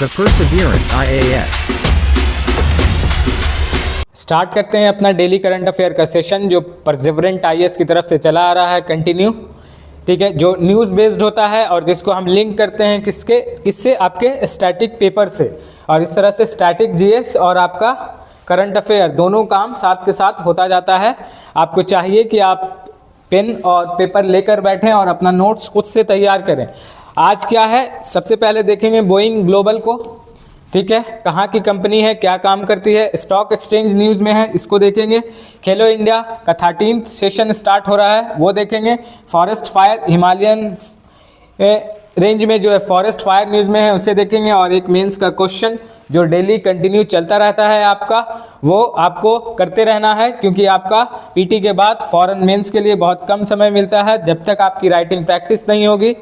The Perseverant IAS. Start करते हैं अपना डेली करंट अफेयर का सेशन जो परसेवरेंट आईएएस की तरफ से चला आ रहा है कंटिन्यू। ठीक है, जो न्यूज़ बेस्ड होता है और जिसको हम लिंक करते हैं किससे आपके स्टैटिक पेपर से, और इस तरह से स्टैटिक जीएस और आपका करंट अफेयर दोनों काम साथ के साथ होता जाता है। आपको चाहिए कि आप पेन और पेपर लेकर बैठें और अपना नोट्स खुद से तैयार करें। आज क्या है, सबसे पहले देखेंगे बोइंग ग्लोबल को। ठीक है, कहाँ की कंपनी है, क्या काम करती है, स्टॉक एक्सचेंज न्यूज़ में है, इसको देखेंगे। खेलो इंडिया का 13th सेशन स्टार्ट हो रहा है, वो देखेंगे। फॉरेस्ट फायर हिमालयन रेंज में जो है फॉरेस्ट फायर न्यूज़ में है, उसे देखेंगे। और एक मेंस का क्वेश्चन जो डेली कंटिन्यू चलता रहता है आपका, वो आपको करते रहना है, क्योंकि आपका पीटी के बाद फॉरेन मेंस के लिए बहुत कम समय मिलता है। जब तक आपकी राइटिंग प्रैक्टिस नहीं होगी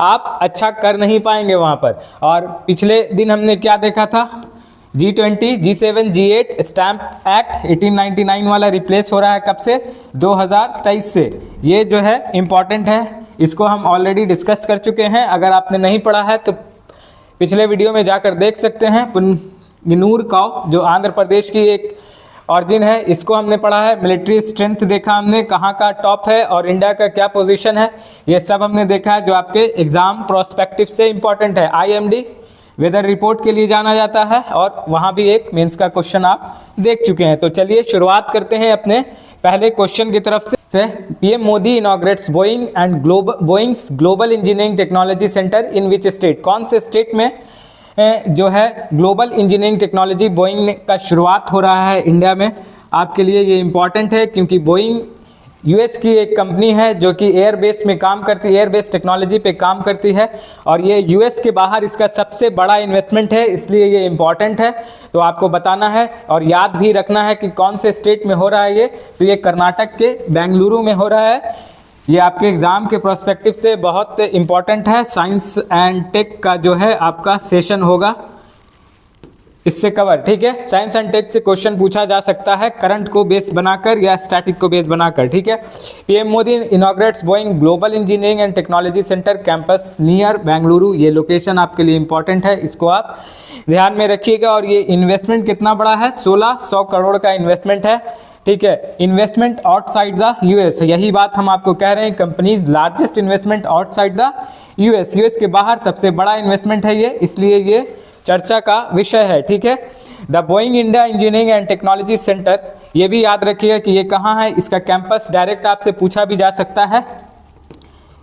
आप अच्छा कर नहीं पाएंगे वहाँ पर। और पिछले दिन हमने क्या देखा था, G20, G7, G8 stamp act 1899 वाला रिप्लेस हो रहा है कब से, 2023 से। ये जो है इम्पॉर्टेंट है, इसको हम ऑलरेडी डिस्कस कर चुके हैं। अगर आपने नहीं पढ़ा है तो पिछले वीडियो में जाकर देख सकते हैं। पुनगनूर काउ जो आंध्र प्रदेश की एक ऑरिजिन है, इसको हमने पढ़ा है। मिलिट्री स्ट्रेंथ देखा हमने, कहाँ का टॉप है और इंडिया का क्या पोजीशन है, ये सब हमने देखा है जो आपके एग्जाम प्रोस्पेक्टिव से इंपॉर्टेंट है। IMD वेदर रिपोर्ट के लिए जाना जाता है और वहाँ भी एक मेंस का क्वेश्चन आप देख चुके हैं। तो चलिए शुरुआत करते हैं अपने पहले क्वेश्चन की तरफ से। PM Modi inaugurates Boeing and Boeing's global engineering technology centre in which state. कौन से स्टेट में जो है ग्लोबल इंजीनियरिंग टेक्नोलॉजी बोइंग का शुरुआत हो रहा है इंडिया में। आपके लिए ये इंपॉर्टेंट है क्योंकि बोइंग यूएस की एक कंपनी है जो कि एयरबेस में काम करती है, एयरबेस टेक्नोलॉजी पे काम करती है, और ये यूएस के बाहर इसका सबसे बड़ा इन्वेस्टमेंट है, इसलिए ये इंपॉर्टेंट है। तो आपको बताना है और याद भी रखना है कि कौन से स्टेट में हो रहा है ये। तो ये कर्नाटक के बेंगलुरु में हो रहा है। ये आपके एग्जाम के प्रोस्पेक्टिव से बहुत इंपॉर्टेंट है। साइंस एंड टेक का जो है आपका सेशन होगा इससे कवर। ठीक है, साइंस एंड टेक से क्वेश्चन पूछा जा सकता है करंट को बेस बनाकर या स्टैटिक को बेस बनाकर। ठीक है, PM Modi inaugurates Boeing global engineering and technology centre campus near Bengaluru. ये लोकेशन आपके लिए इंपॉर्टेंट है, इसको आप ध्यान में रखिएगा। और ये इन्वेस्टमेंट कितना बड़ा है, 1600 करोड़ का इन्वेस्टमेंट है। ठीक है, इन्वेस्टमेंट आउटसाइड द यूएस, यही बात हम आपको कह रहे हैं। Companies largest investment outside the US, US के बाहर सबसे बड़ा इन्वेस्टमेंट है ये, इसलिए ये चर्चा का विषय है। ठीक है, the Boeing India engineering and technology centre, ये भी याद रखिएगा कि ये कहाँ है। इसका कैंपस डायरेक्ट आपसे पूछा भी जा सकता है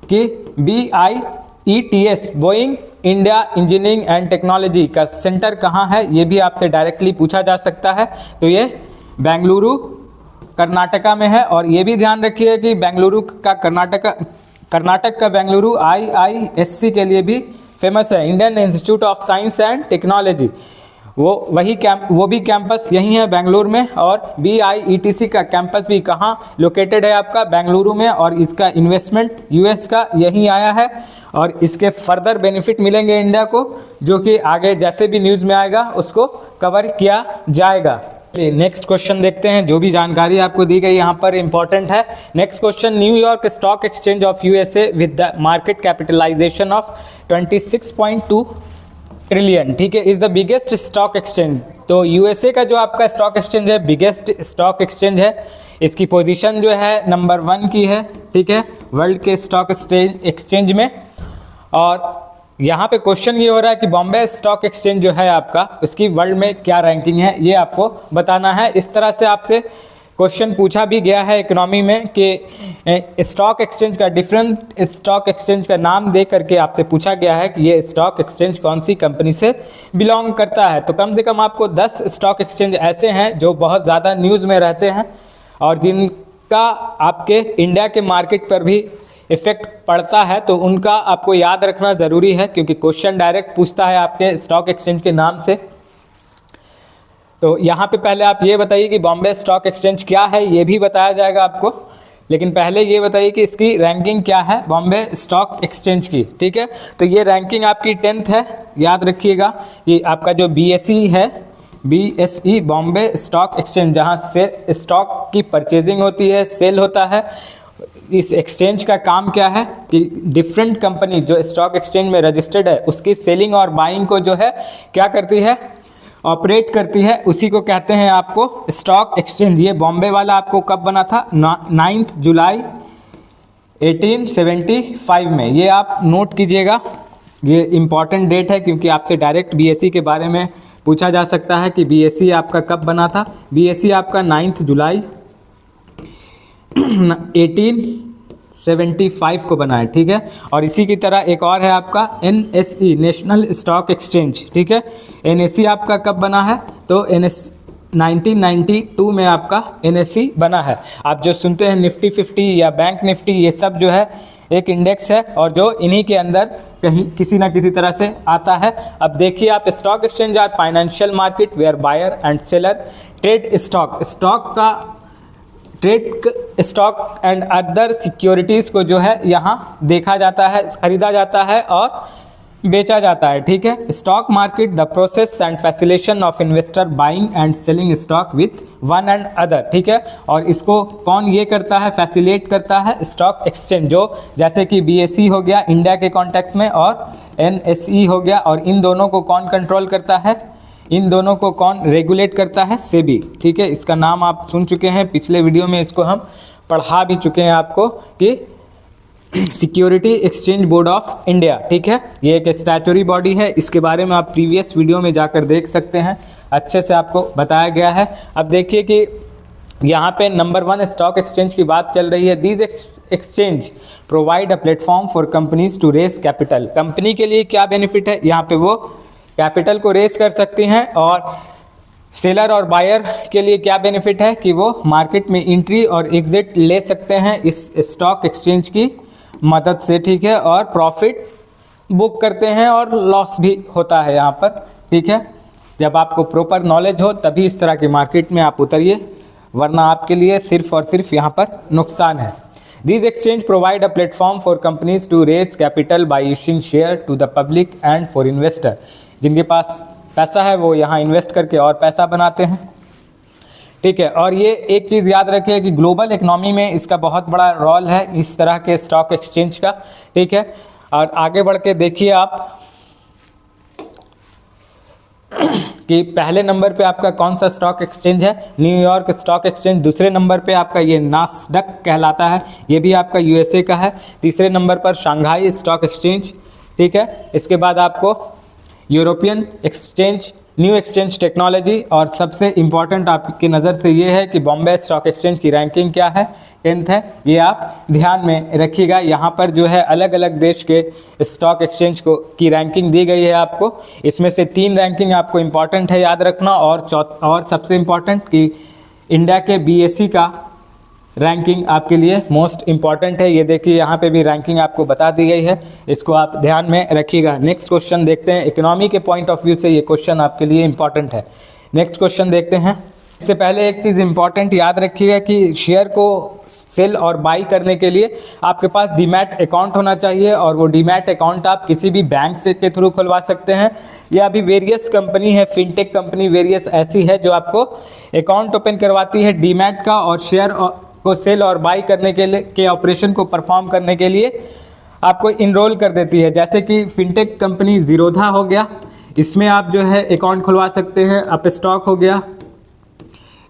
कि BIETS Boeing India engineering and technology का सेंटर कहाँ है, ये भी आपसे डायरेक्टली पूछा जा सकता है। तो ये बेंगलुरु कर्नाटका में है। और ये भी ध्यान रखिए कि बेंगलुरु का कर्नाटक का बेंगलुरु IISc के लिए भी फेमस है, Indian institute of science and technology. वो भी कैंपस यही है बेंगलुरु में। और BIETC का कैंपस भी कहाँ लोकेटेड है आपका, बेंगलुरु में। और इसका इन्वेस्टमेंट यूएस का यही आया है और इसके फर्दर बेनिफिट मिलेंगे इंडिया को, जो कि आगे जैसे भी न्यूज़ में आएगा उसको कवर किया जाएगा। नेक्स्ट क्वेश्चन देखते हैं, जो भी जानकारी आपको दी गई यहाँ पर इंपॉर्टेंट है। Next question, New York stock exchange of USA with the market capitalisation of 26.2 trillion. ठीक है, is the biggest stock exchange. तो यूएसए का जो आपका स्टॉक एक्सचेंज है, बिगेस्ट स्टॉक एक्सचेंज है। इसकी पोजीशन जो है नंबर 1 की है। ठीक है, वर्ल्ड के स्टॉक एक्सचेंज में। और यहाँ पे क्वेश्चन ये हो रहा है कि बॉम्बे स्टॉक एक्सचेंज जो है आपका, उसकी वर्ल्ड में क्या रैंकिंग है, ये आपको बताना है। इस तरह से आपसे क्वेश्चन पूछा भी गया है इकोनॉमी में कि स्टॉक एक्सचेंज का, डिफरेंट स्टॉक एक्सचेंज का नाम दे करके आपसे पूछा गया है कि ये स्टॉक एक्सचेंज कौन सी कंपनी से बिलोंग करता है। तो कम से कम आपको 10 स्टॉक एक्सचेंज ऐसे हैं जो बहुत ज़्यादा न्यूज़ में रहते हैं और जिनका आपके इंडिया के मार्केट पर भी इफेक्ट पड़ता है, तो उनका आपको याद रखना ज़रूरी है, क्योंकि क्वेश्चन डायरेक्ट पूछता है आपके स्टॉक एक्सचेंज के नाम से। तो यहाँ पे पहले आप ये बताइए कि बॉम्बे स्टॉक एक्सचेंज क्या है, ये भी बताया जाएगा आपको, लेकिन पहले ये बताइए कि इसकी रैंकिंग क्या है बॉम्बे स्टॉक एक्सचेंज की। ठीक है, तो ये रैंकिंग आपकी 10th है, याद रखिएगा। ये आपका जो BSE है, BSE बॉम्बे स्टॉक एक्सचेंज, जहाँ से स्टॉक की परचेजिंग होती है, सेल होता है, इस एक्सचेंज का काम क्या है कि डिफरेंट कंपनी जो स्टॉक एक्सचेंज में रजिस्टर्ड है उसकी सेलिंग और बाइंग को जो है क्या करती है, ऑपरेट करती है, उसी को कहते हैं आपको स्टॉक एक्सचेंज। ये बॉम्बे वाला आपको कब बना था, 9 जुलाई 1875 में। ये आप नोट कीजिएगा, ये इम्पॉर्टेंट डेट है क्योंकि आपसे डायरेक्ट बीएसई के बारे में पूछा जा सकता है कि बीएसई आपका कब बना था। बीएसई आपका 9 जुलाई 1875 को बना है, ठीक है। और इसी की तरह एक और है आपका एनएसई, नेशनल स्टॉक एक्सचेंज, ठीक है। एनएसई आपका कब बना है, तो 1992 में आपका एनएसई बना है। आप जो सुनते हैं निफ्टी 50 या बैंक निफ्टी, ये सब जो है एक इंडेक्स है और जो इन्हीं के अंदर कहीं किसी ना किसी तरह से आता है। अब देखिए आप, stock exchange are financial market where buyer and seller trade stock and other securities को जो है यहाँ देखा जाता है, खरीदा जाता है और बेचा जाता है, ठीक है। Stock market the process and facilitation of investor buying and selling stock with one and other, ठीक है। और इसको कौन ये करता है, फैसिलेट करता है, स्टॉक एक्सचेंज, जो जैसे कि बीएसई हो गया इंडिया के कॉन्टेक्स्ट में और एनएसई हो गया। और इन दोनों को कौन कंट्रोल करता है, इन दोनों को कौन रेगुलेट करता है, सेबी, ठीक है। इसका नाम आप सुन चुके हैं, पिछले वीडियो में इसको हम पढ़ा भी चुके हैं आपको कि security exchange board of India, ठीक है। ये एक स्टैट्यूटरी बॉडी है, इसके बारे में आप प्रीवियस वीडियो में जाकर देख सकते हैं, अच्छे से आपको बताया गया है। अब देखिए कि यहाँ पे नंबर 1 स्टॉक एक्सचेंज की बात चल रही है। These exchange provide a platform for companies to raise capital. Company के लिए क्या बेनिफिट है, यहाँ पे वो कैपिटल को रेस कर सकती हैं। और सेलर और बायर के लिए क्या बेनिफिट है कि वो मार्केट में एंट्री और एग्जिट ले सकते हैं इस स्टॉक एक्सचेंज की मदद से, ठीक है। और प्रॉफिट बुक करते हैं और लॉस भी होता है यहाँ पर, ठीक है। जब आपको प्रॉपर नॉलेज हो तभी इस तरह की मार्केट में आप उतरिए, वरना आपके लिए सिर्फ और सिर्फ यहाँ पर नुकसान है। These exchange provide a platform for companies to raise capital by issuing share to the public and for investor। जिनके पास पैसा है वो यहाँ इन्वेस्ट करके और पैसा बनाते हैं, ठीक है। और ये एक चीज़ याद रखिए कि ग्लोबल इकोनॉमी में इसका बहुत बड़ा रोल है इस तरह के स्टॉक एक्सचेंज का, ठीक है। और आगे बढ़ के देखिए आप कि पहले नंबर पे आपका कौन सा स्टॉक एक्सचेंज है, न्यूयॉर्क स्टॉक एक्सचेंज। दूसरे नंबर पे आपका ये नास्डक कहलाता है, ये भी आपका यूएसए का है। तीसरे नंबर पर शंघाई स्टॉक एक्सचेंज, ठीक है। इसके बाद आपको European exchange, new exchange technology. और सबसे इम्पॉर्टेंट आपकी नज़र से ये है कि बॉम्बे स्टॉक एक्सचेंज की रैंकिंग क्या है, 10th है। ये आप ध्यान में रखिएगा। यहाँ पर जो है अलग अलग देश के स्टॉक एक्सचेंज को की रैंकिंग दी गई है आपको। इसमें से 3 रैंकिंग आपको इम्पॉर्टेंट है याद रखना। और सबसे इम्पॉर्टेंट कि इंडिया के बीएसई का रैंकिंग आपके लिए मोस्ट इम्पॉर्टेंट है। ये देखिए यहाँ पे भी रैंकिंग आपको बता दी गई है, इसको आप ध्यान में रखिएगा। नेक्स्ट क्वेश्चन देखते हैं। इकोनॉमी के पॉइंट ऑफ व्यू से ये क्वेश्चन आपके लिए इम्पॉर्टेंट है। नेक्स्ट क्वेश्चन देखते हैं। इससे पहले एक चीज़ इम्पॉर्टेंट याद रखिएगा कि शेयर को सेल और बाई करने के लिए आपके पास डीमैट अकाउंट होना चाहिए। और वो डीमैट अकाउंट आप किसी भी बैंक से के थ्रू खुलवा सकते हैं, या अभी वेरियस कंपनी है, फिनटेक कंपनी वेरियस ऐसी है जो आपको अकाउंट ओपन करवाती है डीमैट का, और शेयर को सेल और बाई करने के लिए के ऑपरेशन को परफॉर्म करने के लिए आपको इनरोल कर देती है। जैसे कि फिनटेक कंपनी जीरोधा हो गया, इसमें आप जो है अकाउंट खुलवा सकते हैं। अपस्टॉक हो गया,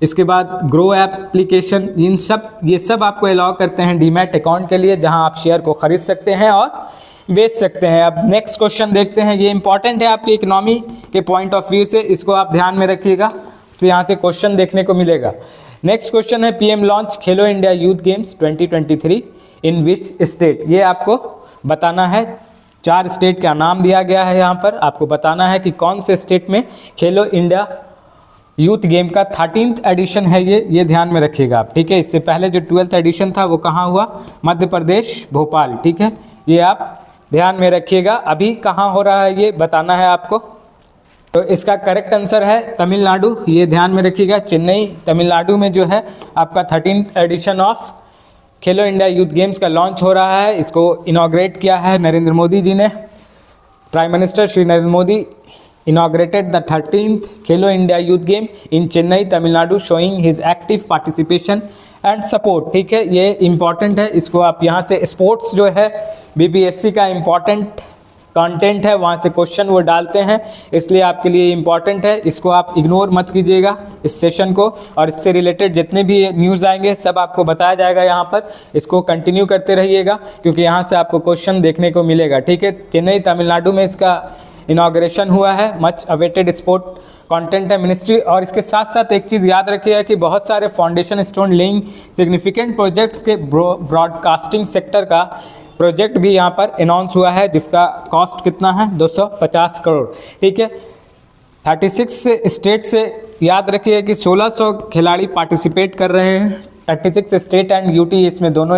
इसके बाद ग्रो एप्लीकेशन, ये सब आपको अलाउ करते हैं डीमैट अकाउंट के लिए, जहां आप शेयर को खरीद सकते हैं और बेच सकते हैं। अब नेक्स्ट क्वेश्चन देखते हैं। ये इंपॉर्टेंट है आपकी इकोनॉमी के पॉइंट ऑफ व्यू से, इसको आप ध्यान में रखिएगा, तो यहाँ से क्वेश्चन देखने को मिलेगा। नेक्स्ट क्वेश्चन है PM launch Khelo India youth games 2023 in which state. ये आपको बताना है, 4 स्टेट का नाम दिया गया है यहाँ पर, आपको बताना है कि कौन से स्टेट में खेलो इंडिया यूथ गेम का 13th एडिशन है ये ध्यान में रखिएगा आप, ठीक है। इससे पहले जो 12th एडिशन था वो कहाँ हुआ, मध्य प्रदेश भोपाल, ठीक है। ये आप ध्यान में रखिएगा। अभी कहाँ हो रहा है ये बताना है आपको, तो इसका करेक्ट आंसर है तमिलनाडु। ये ध्यान में रखिएगा, चेन्नई तमिलनाडु में जो है आपका 13th addition of Khelo India youth games का लॉन्च हो रहा है। इसको इनॉग्रेट किया है नरेंद्र मोदी जी ने। Prime minister Shri Narendra Modi inaugurated the 13th Khelo India Youth Game in Chennai, Tamil Nadu, showing his active participation and support. ठीक है, ये इंपॉर्टेंट है, इसको आप यहाँ से स्पोर्ट्स जो है बीपीएससी का इम्पॉर्टेंट कंटेंट है, वहाँ से क्वेश्चन वो डालते हैं, इसलिए आपके लिए इम्पॉर्टेंट है, इसको आप इग्नोर मत कीजिएगा इस सेशन को। और इससे रिलेटेड जितने भी न्यूज़ आएंगे सब आपको बताया जाएगा यहाँ पर, इसको कंटिन्यू करते रहिएगा क्योंकि यहाँ से आपको क्वेश्चन देखने को मिलेगा। ठीक है, चेन्नई तमिलनाडु में इसका इनाग्रेशन हुआ है, मच अवेटेड स्पोर्ट कंटेंट है मिनिस्ट्री। और इसके साथ साथ एक चीज़ याद रखिएगा कि बहुत सारे foundation stone laying significant projects के ब्रॉडकास्टिंग सेक्टर का प्रोजेक्ट भी यहाँ पर अनाउंस हुआ है, जिसका कॉस्ट कितना है 250 करोड़। ठीक है, 36 स्टेट से याद रखिए कि 1600 खिलाड़ी पार्टिसिपेट कर रहे हैं, 36 स्टेट एंड यूटी इसमें दोनों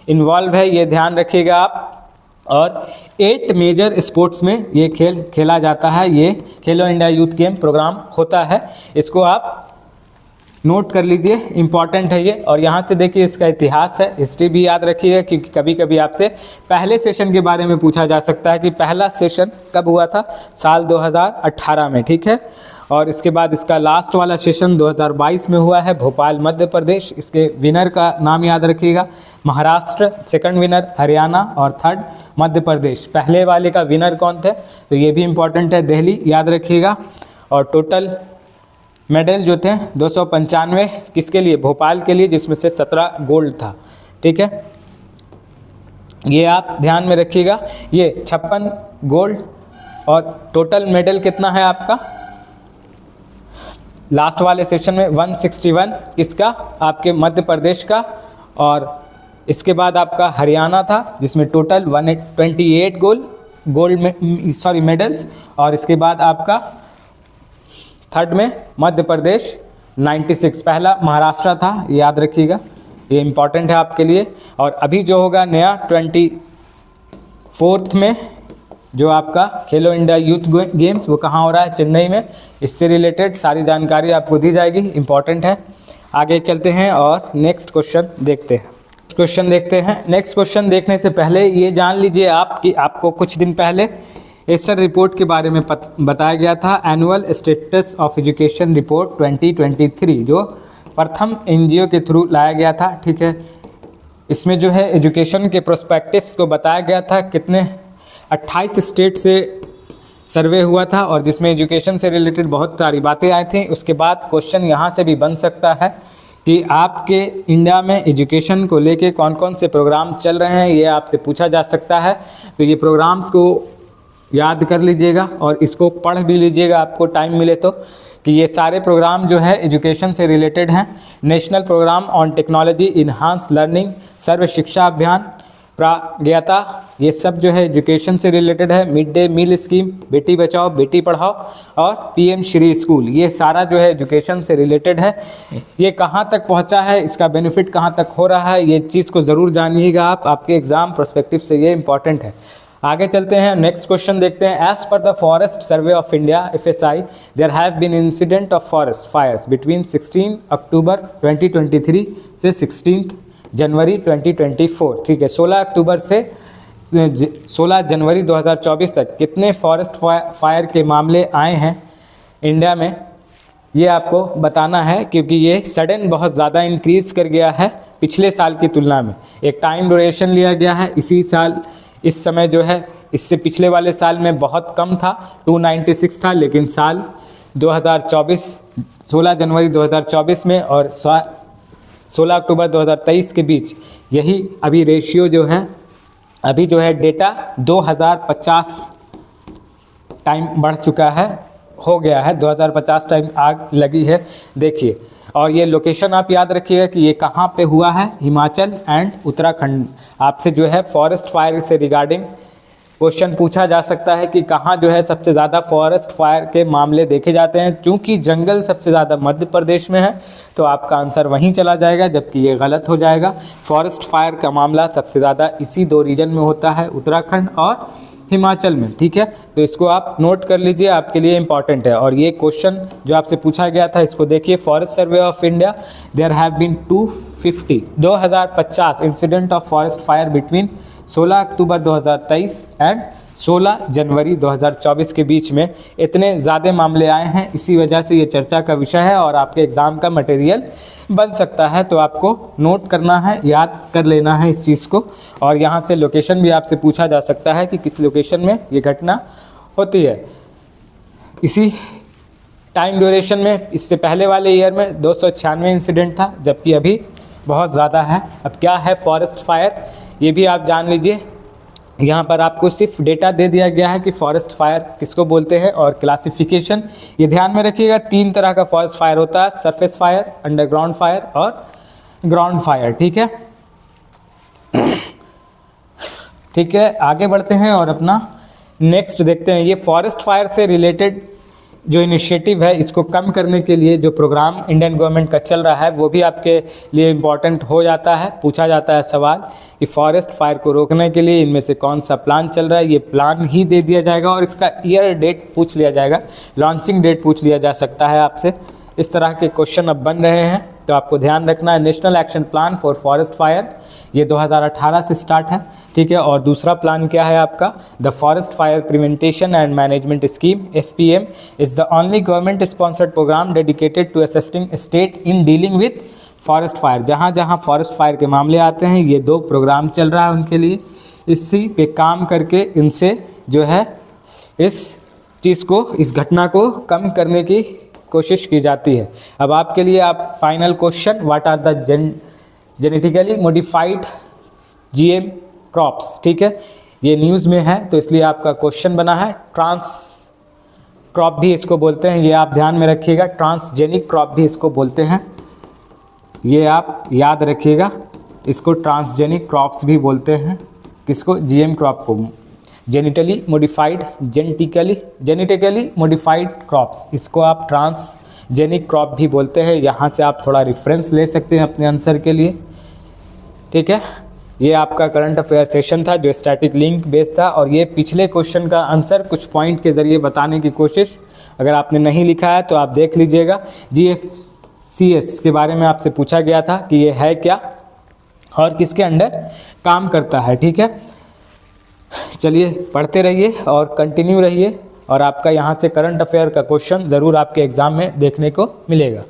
इन्वॉल्व है, ये ध्यान रखिएगा आप। और 8 मेजर स्पोर्ट्स में ये खेल खेला जाता है, ये खेलो इंडिया यूथ गेम प्रोग्राम होता है, इसको आप नोट कर लीजिए, इंपॉर्टेंट है ये। और यहाँ से देखिए इसका इतिहास है, हिस्ट्री भी याद रखिए क्योंकि कभी कभी आपसे पहले सेशन के बारे में पूछा जा सकता है कि पहला सेशन कब हुआ था, साल 2018 में। ठीक है, और इसके बाद इसका लास्ट वाला सेशन 2022 में हुआ है, भोपाल मध्य प्रदेश। इसके विनर का नाम याद रखिएगा, महाराष्ट्र, सेकंड विनर हरियाणा और थर्ड मध्य प्रदेश। पहले वाले का विनर कौन थे तो ये भी इंपॉर्टेंट है, दिल्ली, याद रखिएगा। और टोटल मेडल जो थे 295 किसके लिए, भोपाल के लिए, जिसमें से 17 गोल्ड था। ठीक है, ये आप ध्यान में रखिएगा, ये 56 गोल्ड। और टोटल मेडल कितना है आपका लास्ट वाले सेशन में 161 किसका, आपके मध्य प्रदेश का। और इसके बाद आपका हरियाणा था जिसमें टोटल 128 मेडल्स। और इसके बाद आपका थर्ड में मध्य प्रदेश 96, पहला महाराष्ट्र था, याद रखिएगा, ये इंपॉर्टेंट है आपके लिए। और अभी जो होगा नया 24 में जो आपका खेलो इंडिया यूथ गेम्स वो कहाँ हो रहा है, चेन्नई में, इससे रिलेटेड सारी जानकारी आपको दी जाएगी, इंपॉर्टेंट है। आगे चलते हैं और नेक्स्ट क्वेश्चन देखते हैं। नेक्स्ट क्वेश्चन देखने से पहले ये जान लीजिए आप कि आपको कुछ दिन पहले एसर रिपोर्ट के बारे में बताया गया था, annual status of education report 2023, जो प्रथम एनजीओ के थ्रू लाया गया था। ठीक है, इसमें जो है एजुकेशन के प्रोस्पेक्टिव्स को बताया गया था, कितने 28 स्टेट से सर्वे हुआ था और जिसमें एजुकेशन से रिलेटेड बहुत सारी बातें आई थी। उसके बाद क्वेश्चन यहाँ से भी बन सकता है कि आपके इंडिया में एजुकेशन को लेके कौन कौन से प्रोग्राम चल रहे हैं, ये आपसे पूछा जा सकता है। तो ये प्रोग्राम्स को याद कर लीजिएगा और इसको पढ़ भी लीजिएगा आपको टाइम मिले तो, कि ये सारे प्रोग्राम जो है एजुकेशन से रिलेटेड हैं। National programme on technology enhanced learning, Sarva Shiksha Abhiyan, प्राज्ञता, ये सब जो है एजुकेशन से रिलेटेड है। Mid day meal scheme, Beti Bachao Beti Padhao और पीएम श्री स्कूल, ये सारा जो है एजुकेशन से रिलेटेड है। ये कहाँ तक पहुँचा है, इसका बेनिफिट कहाँ तक हो रहा है, ये चीज़ को ज़रूर जानिएगा आप, आपके एग्ज़ाम पर्सपेक्टिव से ये इंपॉर्टेंट है। आगे चलते हैं, नेक्स्ट क्वेश्चन देखते हैं। As per the forest survey of India FSI, there have been incident of forest fires between 16 October 2023 से 16 जनवरी 2024। ठीक है, 16 अक्टूबर से 16 जनवरी 2024 तक कितने फॉरेस्ट फायर के मामले आए हैं इंडिया में, ये आपको बताना है, क्योंकि ये सडन बहुत ज़्यादा इंक्रीज़ कर गया है पिछले साल की तुलना में। एक टाइम ड्यूरेशन लिया गया है, इसी साल इस समय जो है, इससे पिछले वाले साल में बहुत कम था, 296 था, लेकिन साल 2024 16 जनवरी 2024 में और 16 अक्टूबर 2023 के बीच यही अभी रेशियो जो है, अभी जो है डेटा 2050 टाइम बढ़ चुका है, हो गया है 2050 टाइम आग लगी है, देखिए। और ये लोकेशन आप याद रखिएगा कि ये कहाँ पे हुआ है, हिमाचल एंड उत्तराखंड। आपसे जो है फॉरेस्ट फायर से रिगार्डिंग क्वेश्चन पूछा जा सकता है कि कहाँ जो है सबसे ज़्यादा फॉरेस्ट फायर के मामले देखे जाते हैं। चूँकि जंगल सबसे ज़्यादा मध्य प्रदेश में है तो आपका आंसर वहीं चला जाएगा, जबकि ये गलत हो जाएगा। फॉरेस्ट फायर का मामला सबसे ज़्यादा इसी दो रीजन में होता है, उत्तराखंड और हिमाचल में। ठीक है, तो इसको आप नोट कर लीजिए, आपके लिए इंपॉर्टेंट है। और ये क्वेश्चन जो आपसे पूछा गया था, इसको देखिए, forest survey of India, there have been 250 incident of forest fire between 16 October 2023 and 16 January 2024 के बीच में इतने ज़्यादा मामले आए हैं, इसी वजह से ये चर्चा का विषय है और आपके एग्ज़ाम का मटेरियल बन सकता है। तो आपको नोट करना है, याद कर लेना है इस चीज़ को। और यहाँ से लोकेशन भी आपसे पूछा जा सकता है कि किस लोकेशन में ये घटना होती है। इसी टाइम ड्यूरेशन में इससे पहले वाले ईयर में 296 इंसिडेंट था, जबकि अभी बहुत ज़्यादा है। अब क्या है फॉरेस्ट फायर, ये भी आप जान लीजिए। यहाँ पर आपको सिर्फ डेटा दे दिया गया है कि फॉरेस्ट फायर किसको बोलते हैं और क्लासिफिकेशन ये ध्यान में रखिएगा। 3 तरह का फॉरेस्ट फायर होता है, सरफेस फायर, अंडरग्राउंड फायर और ग्राउंड फायर। ठीक है, ठीक है, आगे बढ़ते हैं और अपना नेक्स्ट देखते हैं। ये फॉरेस्ट फायर से रिलेटेड जो इनिशिएटिव है, इसको कम करने के लिए जो प्रोग्राम इंडियन गवर्नमेंट का चल रहा है, वो भी आपके लिए इम्पॉर्टेंट हो जाता है। पूछा जाता है सवाल कि फॉरेस्ट फायर को रोकने के लिए इनमें से कौन सा प्लान चल रहा है। ये प्लान ही दे दिया जाएगा और इसका ईयर डेट पूछ लिया जाएगा, लॉन्चिंग डेट पूछ लिया जा सकता है आपसे। इस तरह के क्वेश्चन अब बन रहे हैं, तो आपको ध्यान रखना है। National action plan for forest fire ये 2018 से स्टार्ट है। ठीक है, और दूसरा प्लान क्या है आपका, the forest fire preventation and management scheme FPM is the only government sponsored programme dedicated to assisting state in dealing with forest fire. जहाँ जहाँ फॉरेस्ट फायर के मामले आते हैं, ये 2 प्रोग्राम चल रहा है उनके लिए। इसी पे काम करके इनसे जो है इस चीज़ को, इस घटना को कम करने की कोशिश की जाती है। अब आपके लिए आप final question, what are the genetically modified GM crops. ठीक है, ये न्यूज़ में है तो इसलिए आपका क्वेश्चन बना है। ट्रांस क्रॉप भी इसको बोलते हैं, ये आप ध्यान में रखिएगा। ट्रांसजेनिक क्रॉप भी इसको बोलते हैं, ये आप याद रखिएगा। इसको ट्रांसजेनिक क्रॉप्स भी बोलते हैं, किसको, GM क्रॉप को। जेनेटिकली मॉडिफाइड क्रॉप्स, इसको आप ट्रांसजेनिक क्रॉप भी बोलते हैं। यहाँ से आप थोड़ा रेफरेंस ले सकते हैं अपने आंसर के लिए। ठीक है, ये आपका करंट अफेयर सेशन था जो स्टैटिक लिंक बेस्ड था, और ये पिछले क्वेश्चन का आंसर कुछ पॉइंट के ज़रिए बताने की कोशिश, अगर आपने नहीं लिखा है तो आप देख लीजिएगा। GFCS के बारे में आपसे पूछा गया था कि ये है क्या और किसके अंडर काम करता है। ठीक है, चलिए पढ़ते रहिए और कंटिन्यू रहिए, और आपका यहाँ से करंट अफेयर का क्वेश्चन ज़रूर आपके एग्ज़ाम में देखने को मिलेगा।